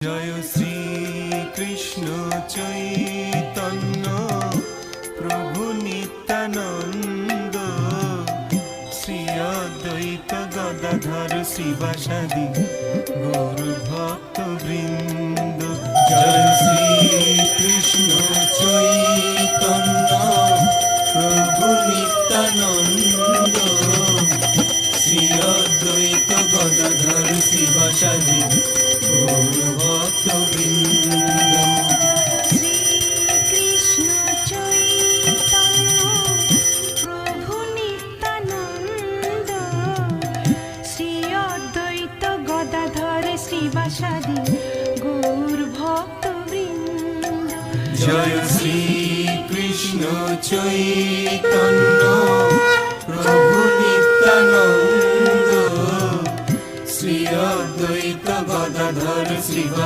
জয় শ্রী কৃষ্ণ চৈতন্য প্রভু নিত্যানন্দ, শ্রী অদ্বৈত গদাধর শিবাসাদি গৌর ভক্ত বৃন্দ। জয় শ্রী কৃষ্ণ চৈতন্য প্রভু নিত্যানন্দ, শ্রী অদ্বৈত গদাধর শিবাসাদি গৌর ভক্ত বৃন্দ। শ্রী কৃষ্ণ চৈতন্য প্রভু নিত্যানন্দ, শ্রী অদ্বৈত গদাধর শ্রীবাসাদি গৌর ভক্ত বৃন্দ। জয় শ্রী কৃষ্ণ চৈতন্য প্রভু নিত্যানন্দ, শ্রী অদ্বৈত গদাধর শ্রীবাসাদি